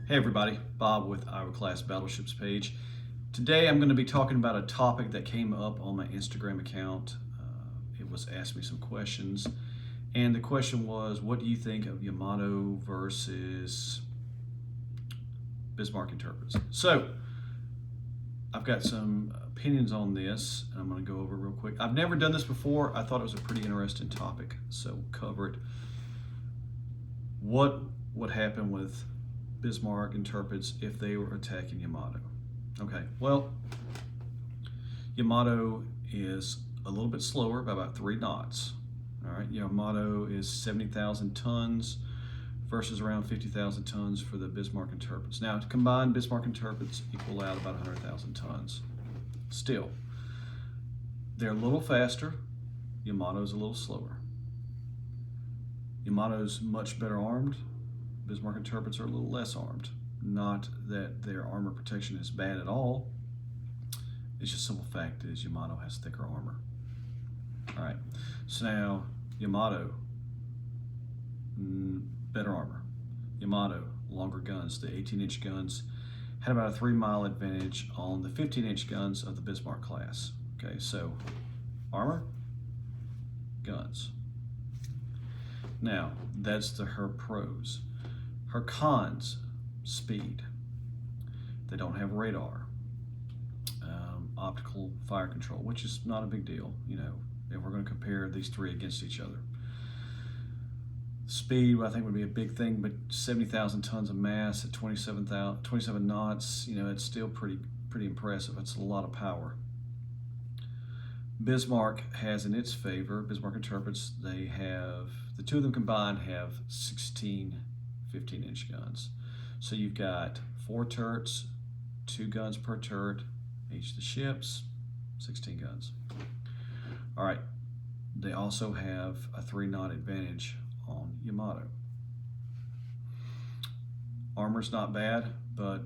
Hey everybody, Bob with Iowa Class Battleships page. Today I'm going to be talking about a topic that came up on my Instagram account. It was asked me some questions, and the question was, what do you think of Yamato versus Bismarck and Tirpitz? So I've got some opinions on this, and I'm going to go over real quick. I've never done this before. I thought it was a pretty interesting topic, so we'll cover it. What would happen with Bismarck and Tirpitz if they were attacking Yamato? Okay, well, Yamato is a little bit slower by about 3 knots. All right, Yamato is 70,000 tons versus around 50,000 tons for the Bismarck and Tirpitz. Now, to combine, Bismarck and Tirpitz equal out about 100,000 tons. Still, they're a little faster. Yamato's a little slower. Yamato's much better armed. Bismarck and Tirpitz are a little less armed. Not that their armor protection is bad at all. It's just simple fact is Yamato has thicker armor. All right, so now Yamato, better armor. Yamato, longer guns. The 18-inch guns had about a 3-mile advantage on the 15-inch guns of the Bismarck class. Okay, so armor, guns. Now, that's her pros. Her cons: speed. They don't have radar. Optical fire control, which is not a big deal, if we're going to compare these three against each other. Speed, I think, would be a big thing, but 70,000 tons of mass at 27 knots, it's still pretty impressive. It's a lot of power. Bismarck has in its favor, Bismarck and Tirpitz, the two of them combined have 16 15-inch guns. So you've got 4 turrets, 2 guns per turret, each of the ships, 16 guns. All right, they also have a 3-knot advantage on Yamato. Armor's not bad, but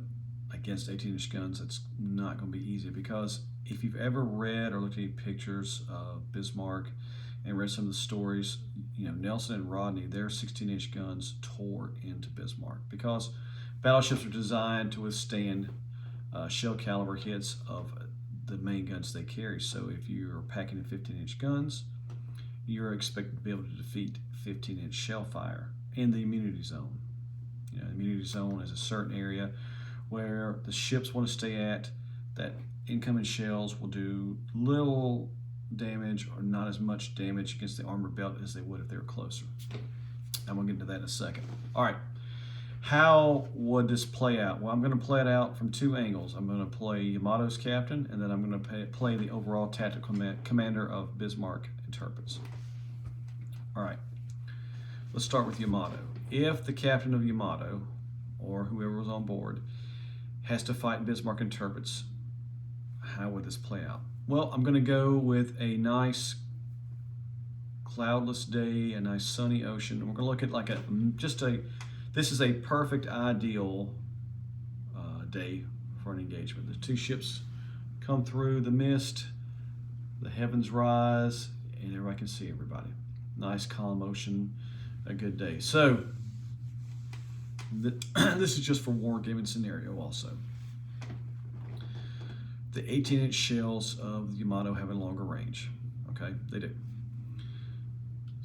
against 18-inch guns, it's not going to be easy, because if you've ever read or looked at any pictures of Bismarck and read some of the stories, Nelson and Rodney, their 16-inch guns tore into Bismarck, because battleships are designed to withstand shell caliber hits of the main guns they carry. So if you're packing in 15-inch guns, you're expected to be able to defeat 15-inch shell fire in the immunity zone. The immunity zone is a certain area where the ships want to stay at, that incoming shells will do little damage or not as much damage against the armor belt as they would if they were closer. I'm going to get into that in a second. All right, how would this play out? Well, I'm going to play it out from 2 angles. I'm going to play Yamato's captain, and then I'm going to play the overall tactical commander of Bismarck and Tirpitz. All right, let's start with Yamato. If the captain of Yamato, or whoever was on board, has to fight Bismarck and Tirpitz, how would this play out? Well, I'm going to go with a nice cloudless day, a nice sunny ocean. We're going to look at this is a perfect ideal day for an engagement. The 2 ships come through the mist, the heavens rise, and everybody can see everybody. Nice calm ocean, a good day. So this is just for wargaming scenario also. The 18-inch shells of the Yamato have a longer range. Okay, they do.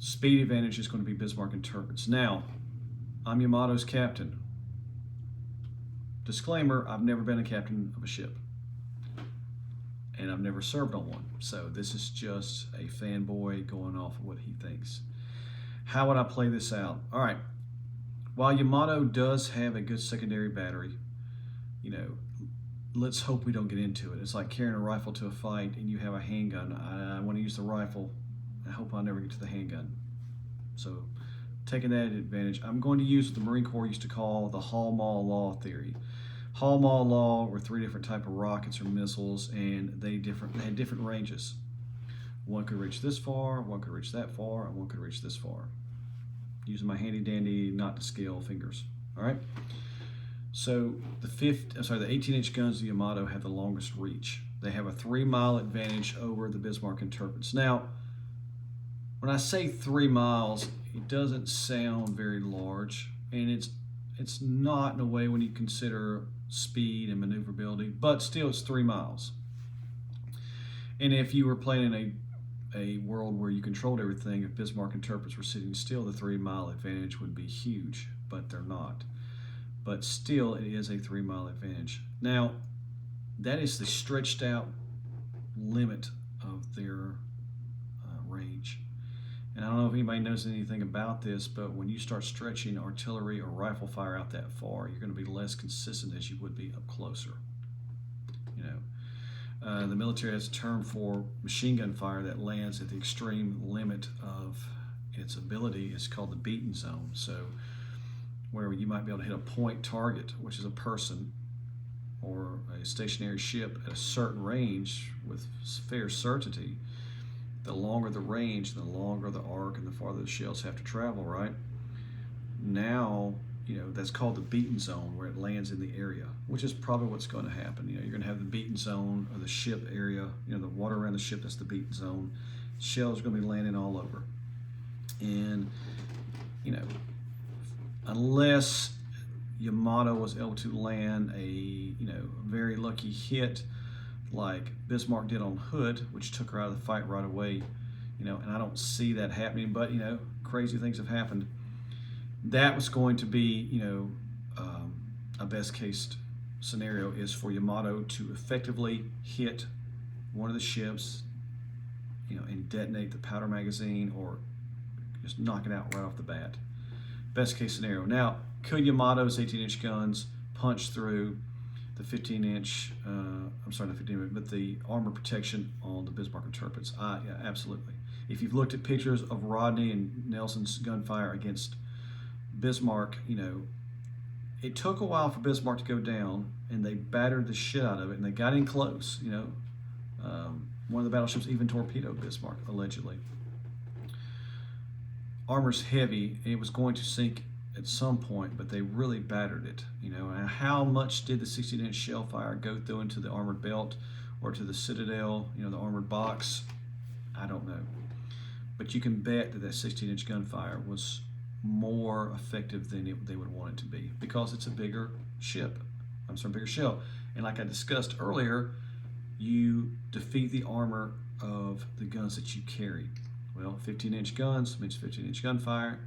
Speed advantage is going to be Bismarck and Tirpitz. Now, I'm Yamato's captain. Disclaimer, I've never been a captain of a ship, and I've never served on one. So this is just a fanboy going off of what he thinks. How would I play this out? All right, while Yamato does have a good secondary battery, let's hope we don't get into it. It's like carrying a rifle to a fight and you have a handgun. I want to use the rifle. I hope I never get to the handgun. So taking that advantage, I'm going to use what the Marine Corps used to call the Hall-Mall Law theory. Hall-Mall Law were 3 different types of rockets or missiles, and they had different ranges. One could reach this far, one could reach that far, and one could reach this far. Using my handy dandy not to scale fingers. All right. So the 18-inch guns of Yamato have the longest reach. They have a 3-mile advantage over the Bismarck and Tirpitz. Now, when I say 3 miles, it doesn't sound very large, and it's It's not in a way when you consider speed and maneuverability, but still it's 3 miles. And if you were playing in a world where you controlled everything, if Bismarck and Tirpitz were sitting still, the 3 mile advantage would be huge, but they're not. But still, it is a 3 mile advantage. Now, that is the stretched out limit of their range. And I don't know if anybody knows anything about this, but when you start stretching artillery or rifle fire out that far, you're going to be less consistent as you would be up closer. You know, the military has a term for machine gun fire that lands at the extreme limit of its ability. It's called the beaten zone. So, where you might be able to hit a point target, which is a person or a stationary ship at a certain range with fair certainty. The longer the range, the longer the arc, and the farther the shells have to travel, right? Now, that's called the beaten zone, where it lands in the area, which is probably what's going to happen. You're going to have the beaten zone, or the ship area, the water around the ship, that's the beaten zone. Shells are going to be landing all over. And, unless Yamato was able to land a, very lucky hit like Bismarck did on Hood, which took her out of the fight right away, and I don't see that happening, but, crazy things have happened. That was going to be, a best case scenario is for Yamato to effectively hit one of the ships, and detonate the powder magazine or just knock it out right off the bat. Best case scenario. Now, could Yamato's 18-inch guns punch through the 15-inch, I'm sorry, not 15-inch, but the armor protection on the Bismarck and Tirpitz? Yeah, absolutely. If you've looked at pictures of Rodney and Nelson's gunfire against Bismarck, it took a while for Bismarck to go down, and they battered the shit out of it, and they got in close. One of the battleships even torpedoed Bismarck, allegedly. Armor's heavy, and it was going to sink at some point, but they really battered it. And how much did the 16-inch shell fire go through into the armored belt or to the citadel, the armored box? I don't know. But you can bet that 16-inch gunfire was more effective than they would want it to be, because it's a bigger ship. Bigger shell. And like I discussed earlier, you defeat the armor of the guns that you carry. Well, 15-inch guns means 15-inch gunfire.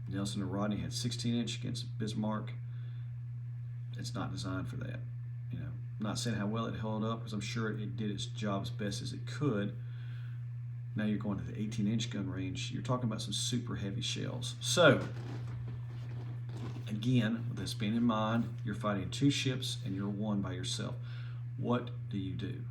Nelson and Rodney had 16-inch against Bismarck. It's not designed for that. I'm not saying how well it held up, because I'm sure it did its job as best as it could. Now you're going to the 18-inch gun range. You're talking about some super heavy shells. So, again, with this being in mind, you're fighting 2 ships and you're one by yourself. What do you do?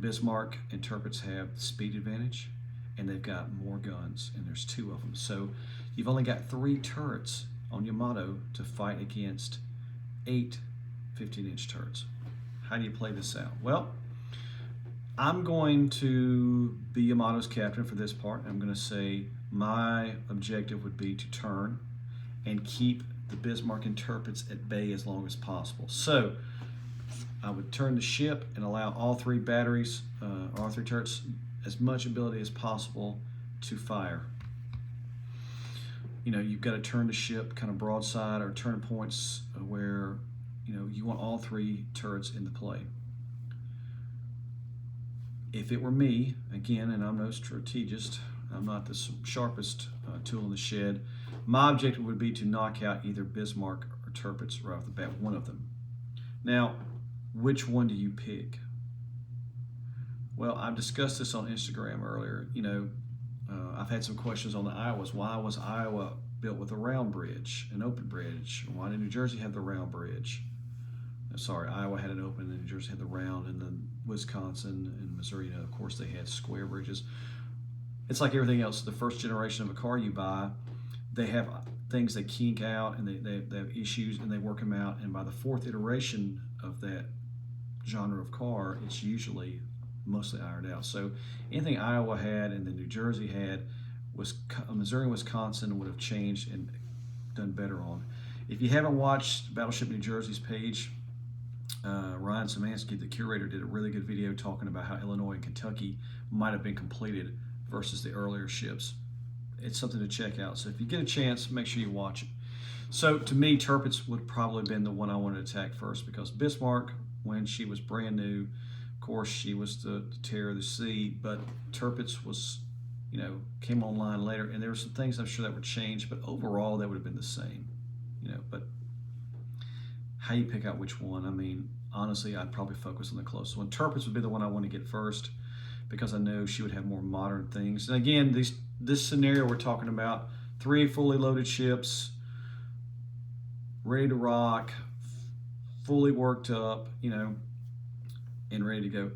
Bismarck and Tirpitz have the speed advantage, and they've got more guns, and there's 2 of them. So you've only got 3 turrets on Yamato to fight against 8 15-inch turrets. How do you play this out? Well, I'm going to be Yamato's captain for this part. I'm going to say my objective would be to turn and keep the Bismarck and Tirpitz at bay as long as possible. So I would turn the ship and allow all 3 batteries, all 3 turrets, as much ability as possible to fire. You've got to turn the ship kind of broadside, or turn points where, you want all 3 turrets into play. If it were me, again, and I'm no strategist, I'm not the sharpest tool in the shed, my objective would be to knock out either Bismarck or Tirpitz right off the bat, one of them. Now, which one do you pick? Well, I've discussed this on Instagram earlier. I've had some questions on the Iowas. Why was Iowa built with a round bridge, an open bridge? Why did New Jersey have the round bridge? Sorry, Iowa had an open, and New Jersey had the round, and then Wisconsin and Missouri, of course, they had square bridges. It's like everything else. The first generation of a car you buy, they have things they kink out, and they have issues, and they work them out. And by the 4th iteration of that genre of car, it's usually mostly ironed out. So anything Iowa had and then New Jersey had, Missouri and Wisconsin would have changed and done better on. If you haven't watched Battleship New Jersey's page, Ryan Szymanski, the curator, did a really good video talking about how Illinois and Kentucky might have been completed versus the earlier ships. It's something to check out. So if you get a chance, make sure you watch it. So to me, Tirpitz would probably have been the one I wanted to attack first because Bismarck, when she was brand new, of course she was the terror of the sea, but Tirpitz was, came online later, and there were some things I'm sure that would change, but overall they would have been the same, But how you pick out which one? I mean, honestly, I'd probably focus on the closest one. Tirpitz would be the one I want to get first because I know she would have more modern things. And again, this scenario we're talking about, 3 fully loaded ships, ready to rock, fully worked up, and ready to go.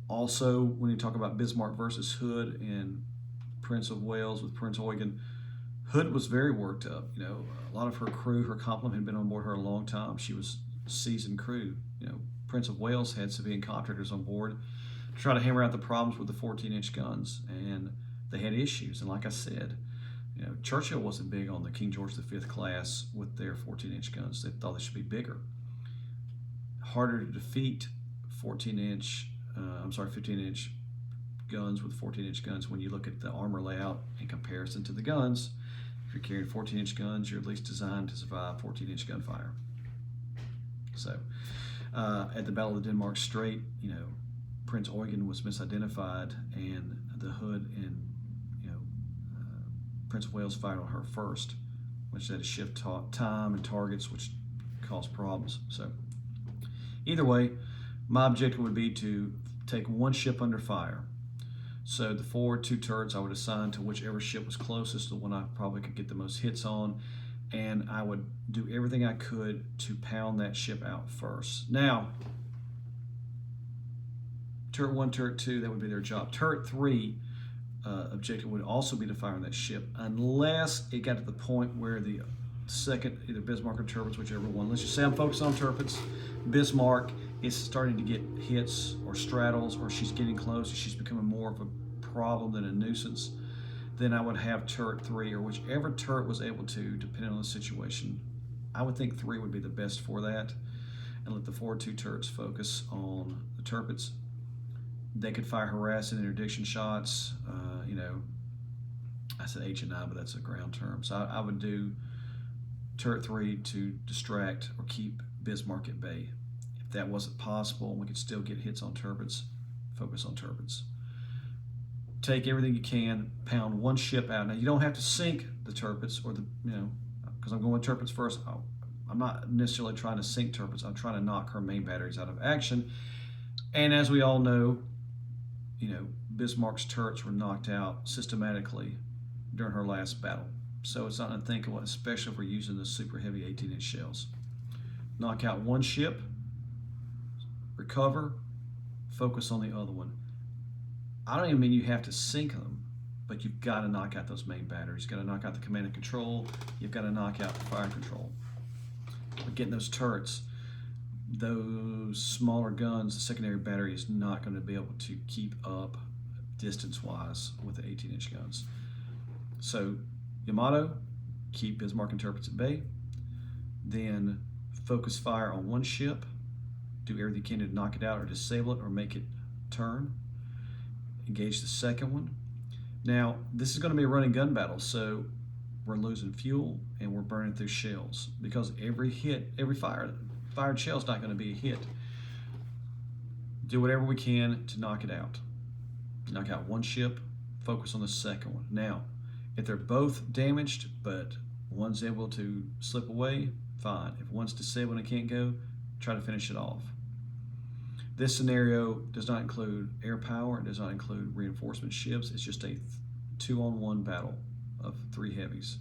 Also, when you talk about Bismarck versus Hood and Prince of Wales with Prince Eugen, Hood was very worked up. A lot of her crew, her complement had been on board her a long time. She was seasoned crew. Prince of Wales had civilian contractors on board to try to hammer out the problems with the 14-inch guns, and they had issues. And like I said, Churchill wasn't big on the King George V class with their 14-inch guns. They thought they should be bigger. Harder to defeat 15-inch guns with 14-inch guns when you look at the armor layout in comparison to the guns. If you're carrying 14-inch guns, you're at least designed to survive 14-inch gunfire. So, at the Battle of the Denmark Strait, Prince Eugen was misidentified, and the Hood and Prince of Wales fired on her first, which had to shift time and targets, which caused problems. So, either way, my objective would be to take one ship under fire. So the forward 2 turrets I would assign to whichever ship was closest, the one I probably could get the most hits on, and I would do everything I could to pound that ship out first. Now, turret 1, turret 2, that would be their job. Turret 3 objective would also be to fire on that ship, unless it got to the point where the second, either Bismarck or Tirpitz, whichever one. Let's just say I'm focused on Tirpitz. Bismarck is starting to get hits or straddles, or she's getting close, she's becoming more of a problem than a nuisance. Then I would have turret 3, or whichever turret was able to, depending on the situation. I would think 3 would be the best for that, and let the forward 2 turrets focus on the Tirpitz. They could fire harassing interdiction shots. I said H and I, but that's a ground term. So I would do turret 3 to distract or keep Bismarck at bay. If that wasn't possible, we could still get hits on Tirpitz. Focus on Tirpitz. Take everything you can, pound one ship out. Now you don't have to sink the Tirpitz, or because I'm going with Tirpitz first. I'm not necessarily trying to sink Tirpitz. I'm trying to knock her main batteries out of action. And as we all know, Bismarck's turrets were knocked out systematically during her last battle. So it's not unthinkable, especially if we're using the super heavy 18-inch shells. Knock out one ship, recover, focus on the other one. I don't even mean you have to sink them, but you've got to knock out those main batteries. You've got to knock out the command and control. You've got to knock out the fire control. But getting those turrets, those smaller guns, the secondary battery is not going to be able to keep up distance-wise with the 18-inch guns. So Yamato, keep Bismarck and Tirpitz at bay. Then focus fire on one ship. Do everything you can to knock it out or disable it or make it turn. Engage the second one. Now, this is going to be a running gun battle, so we're losing fuel and we're burning through shells because every fired shell is not going to be a hit. Do whatever we can to knock it out. Knock out one ship, focus on the second one. Now, if they're both damaged, but one's able to slip away, fine. If one's disabled and can't go, try to finish it off. This scenario does not include air power, it does not include reinforcement ships. It's just a 2-on-1 battle of 3 heavies.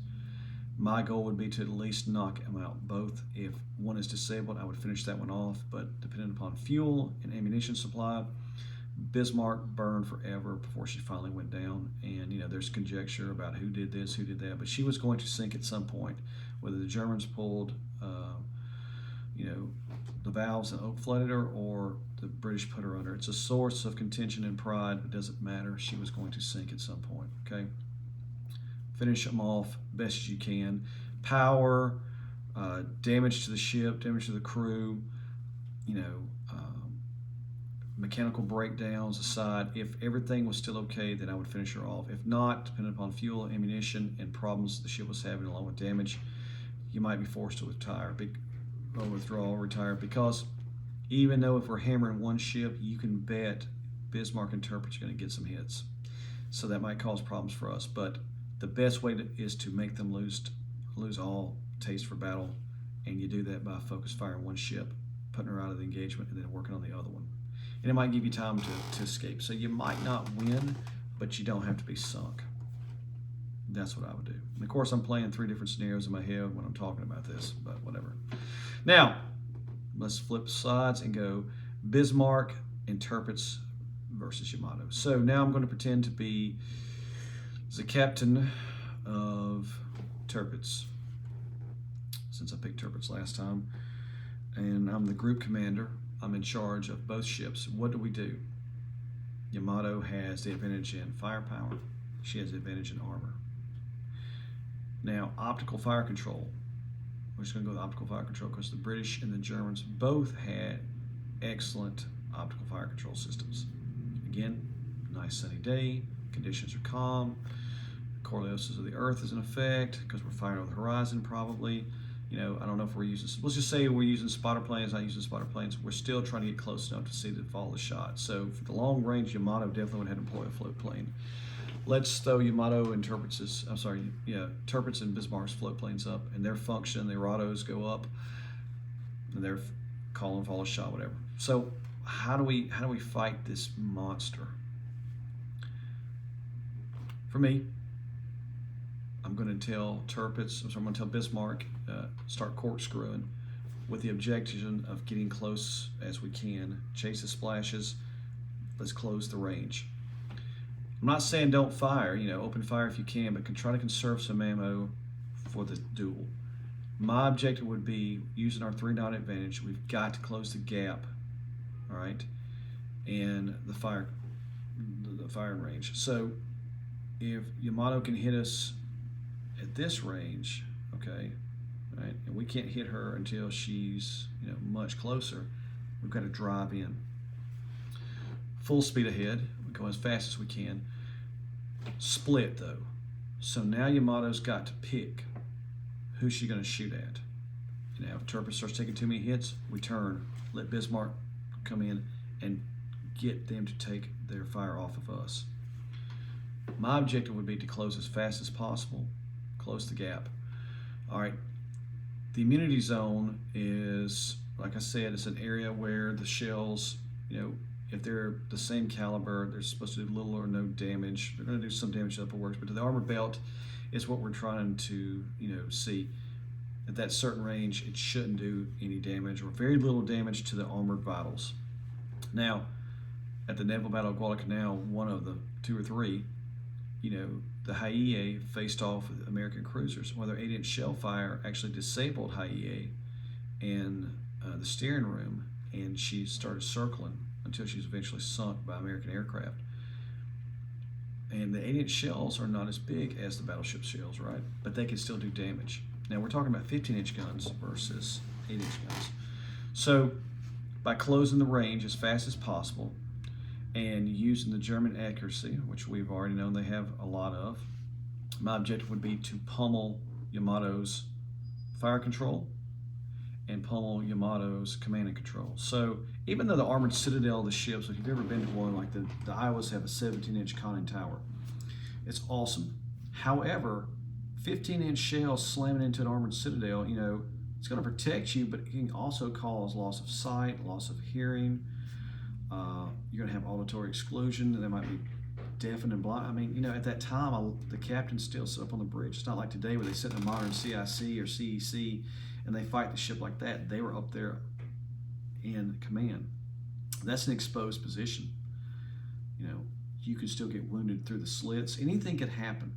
My goal would be to at least knock them out both. If one is disabled, I would finish that one off, but depending upon fuel and ammunition supply, Bismarck burned forever before she finally went down. And there's conjecture about who did this, who did that, but she was going to sink at some point, whether the Germans pulled the valves and oak flooded her, or the British put her under. It's a source of contention and pride. It doesn't matter. She was going to sink at some point. Okay, finish them off best as you can. Power, damage to the ship, damage to the crew. Mechanical breakdowns aside, if everything was still okay, then I would finish her off. If not, depending upon fuel, ammunition, and problems the ship was having along with damage, you might be forced to retire, because even though if we're hammering one ship, you can bet Bismarck and Tirpitz are going to get some hits. So that might cause problems for us. But the best way is to make them lose all taste for battle, and you do that by focus firing one ship, putting her out of the engagement, and then working on the other one. And it might give you time to escape. So you might not win, but you don't have to be sunk. That's what I would do. And of course, I'm playing 3 different scenarios in my head when I'm talking about this, but whatever. Now, let's flip sides and go Bismarck and Tirpitz versus Yamato. So now I'm going to pretend to be the captain of Tirpitz, since I picked Tirpitz last time. And I'm the group commander. I'm in charge of both ships. What do? Yamato has the advantage in firepower. She has the advantage in armor. Now, optical fire control. We're just going to go with optical fire control because the British and the Germans both had excellent optical fire control systems. Again, nice sunny day, conditions are calm, Coriolis of the Earth is in effect because we're firing over the horizon probably. You know, I don't know if we're using, let's just say we're using spotter planes, not using spotter planes. We're still trying to get close enough to see the fall of the shot. So for the long range, Yamato definitely would have to employ a float plane. Let's throw Yamato and Tirpitz and Bismarck's float planes up, and their function, their autos go up, and they're calling fall of shot, whatever. So how do we fight this monster? For me, I'm going to tell Bismarck, start corkscrewing with the objective of getting close as we can. Chase the splashes. Let's close the range. I'm not saying don't fire, open fire if you can, but try to conserve some ammo for the duel. My objective would be using our 3-knot advantage. We've got to close the gap, all right, and the firing range. So if Yamato can hit us at this range, okay, right, and we can't hit her until she's much closer, we've got to drive in. Full speed ahead, we go as fast as we can. Split though. So now Yamato's got to pick who's she going to shoot at. If Tirpitz starts taking too many hits, we turn, let Bismarck come in and get them to take their fire off of us. My objective would be to close as fast as possible, close the gap. All right, the immunity zone is, like I said, it's an area where the shells, if they're the same caliber, they're supposed to do little or no damage. They're going to do some damage to the upper works, but to the armor belt is what we're trying to, see. At that certain range, it shouldn't do any damage or very little damage to the armored vitals. Now, at the Naval Battle of Guadalcanal, one of the 2 or 3, the Hiei faced off with American cruisers. Well, their 8-inch shell fire actually disabled Hiei and the steering room, and she started circling until she was eventually sunk by American aircraft. And the 8-inch shells are not as big as the battleship shells, right? But they can still do damage. Now we're talking about 15-inch guns versus 8-inch guns. So by closing the range as fast as possible and using the German accuracy, which we've already known they have a lot of, my objective would be to pummel Yamato's fire control and pummel Yamato's command and control. So even though the armored citadel of the ships, if you've ever been to one, like the Iowas have a 17-inch conning tower, it's awesome. However, 15-inch shells slamming into an armored citadel, it's going to protect you, but it can also cause loss of sight, loss of hearing. You're going to have auditory exclusion, and they might be deafened and blind. I mean, at that time, the captain still sit up on the bridge. It's not like today where they sit in a modern CIC or CEC and they fight the ship like that. They were up there in command. That's an exposed position. You could still get wounded through the slits. Anything could happen.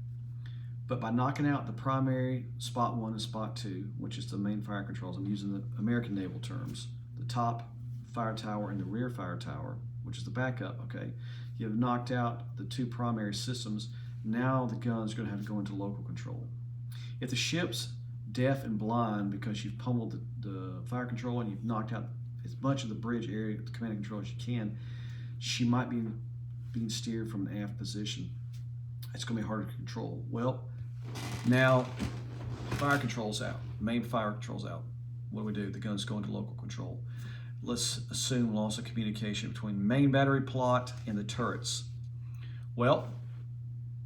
But by knocking out the primary spot 1 and spot 2, which is the main fire controls, I'm using the American naval terms, the top fire tower and the rear fire tower, which is the backup, okay? You have knocked out the 2 primary systems. Now the gun's going to have to go into local control. If the ship's deaf and blind because you've pummeled the fire control and you've knocked out as much of the bridge area, the command and control as you can, she might be being steered from an aft position. It's going to be harder to control. Well, now fire control's out. Main fire control's out. What do we do? The gun's going to local control. Let's assume loss of communication between main battery plot and the turrets. Well,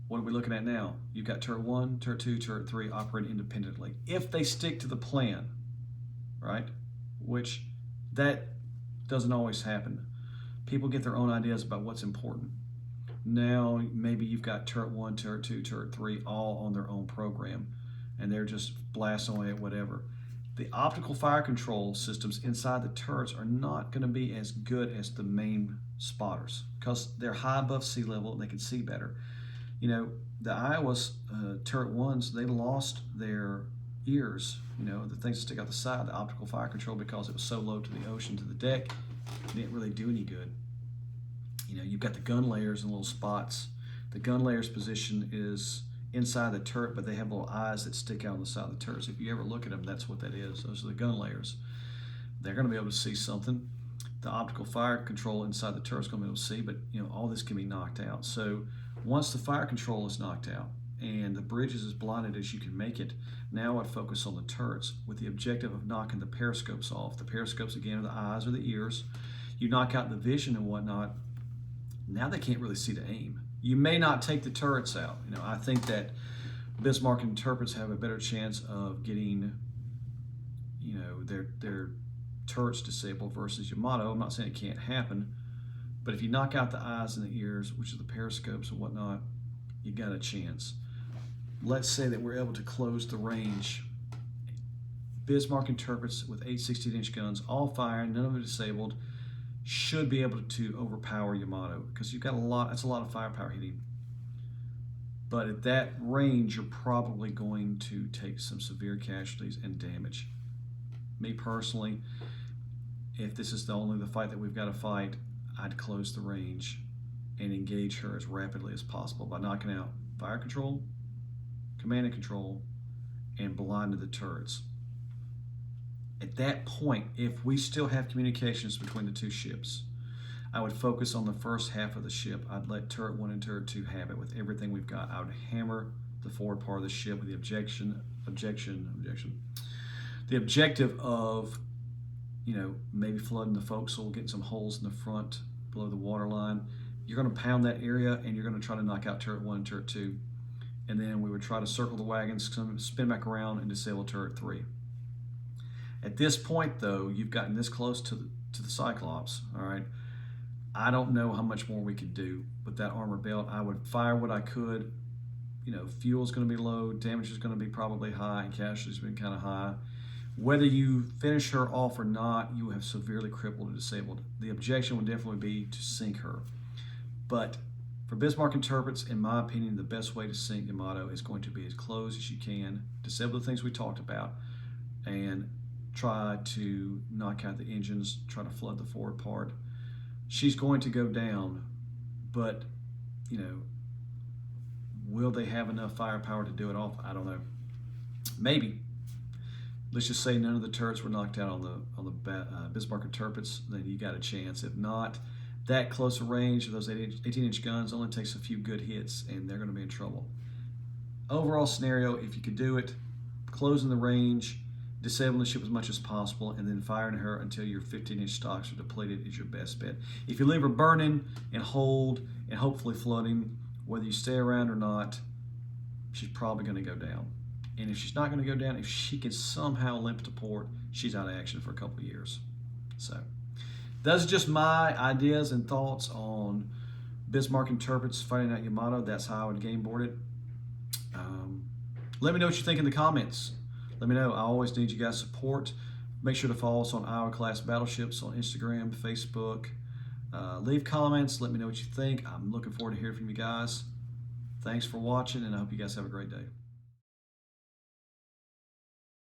what are we looking at now? You've got turret 1, turret 2, turret 3 operating independently. If they stick to the plan, right, which that doesn't always happen. People get their own ideas about what's important. Now, maybe you've got turret 1, turret 2, turret 3 all on their own program, and they're just blasting away at whatever. The optical fire control systems inside the turrets are not going to be as good as the main spotters because they're high above sea level and they can see better. You know, the Iowa's turret 1s, they lost their ears, you know, the things that stick out the side, the optical fire control, because it was so low to the ocean, to the deck, it didn't really do any good. You know, you've got the gun layers and little spots. The gun layers position is inside the turret, but they have little eyes that stick out on the side of the turret. So if you ever look at them, that's what that is. Those are the gun layers. They're going to be able to see something. The optical fire control inside the turret is going to be able to see, but you know, all this can be knocked out. So once the fire control is knocked out and the bridge is as blinded as you can make it, now I'd focus on the turrets with the objective of knocking the periscopes off. The periscopes, again, are the eyes or the ears. You knock out the vision and whatnot. Now they can't really see to aim. You may not take the turrets out. You know, I think that Bismarck and Tirpitz have a better chance of getting, you know, their turrets disabled versus Yamato. I'm not saying it can't happen, but if you knock out the eyes and the ears, which are the periscopes and whatnot, you got a chance. Let's say that we're able to close the range. Bismarck and Tirpitz with 8 16-inch guns, all firing, none of them disabled, should be able to overpower Yamato because you've got that's a lot of firepower hitting. But at that range, you're probably going to take some severe casualties and damage. Me personally, if this is the fight that we've got to fight, I'd close the range and engage her as rapidly as possible by knocking out fire control, command and control, and blinding the turrets. At that point, if we still have communications between the two ships, I would focus on the first half of the ship. I'd let turret 1 and turret 2 have it with everything we've got. I would hammer the forward part of the ship with the the objective of, you know, maybe flooding the forecastle, getting some holes in the front below the waterline. You're going to pound that area and you're going to try to knock out turret 1 and turret 2. And then we would try to circle the wagons, spin back around and disable turret 3. At this point, though, you've gotten this close to the Cyclops, all right? I don't know how much more we could do with that armor belt. I would fire what I could. You know, fuel's going to be low, damage is going to be probably high, and casualties have been kind of high. Whether you finish her off or not, you have severely crippled or disabled. The objection would definitely be to sink her. But for Bismarck and Tirpitz, in my opinion, the best way to sink Yamato is going to be as close as you can, disable the things we talked about, and try to knock out the engines, try to flood the forward part. She's going to go down, but, you know, will they have enough firepower to do it off? I don't know. Maybe. Let's just say none of the turrets were knocked out on the Bismarck and Tirpitz, then you got a chance. If not, that close a range of those 18-inch guns only takes a few good hits, and they're going to be in trouble. Overall scenario, if you could do it, closing the range, disabling the ship as much as possible, and then firing her until your 15-inch stocks are depleted is your best bet. If you leave her burning and hold and hopefully flooding, whether you stay around or not, she's probably going to go down. And if she's not going to go down, if she can somehow limp to port, she's out of action for a couple of years. So those are just my ideas and thoughts on Bismarck and Tirpitz fighting out Yamato. That's how I would game board it. Let me know what you think in the comments. Let me know. I always need you guys' support. Make sure to follow us on Iowa Class Battleships on Instagram, Facebook. Leave comments. Let me know what you think. I'm looking forward to hearing from you guys. Thanks for watching, and I hope you guys have a great day.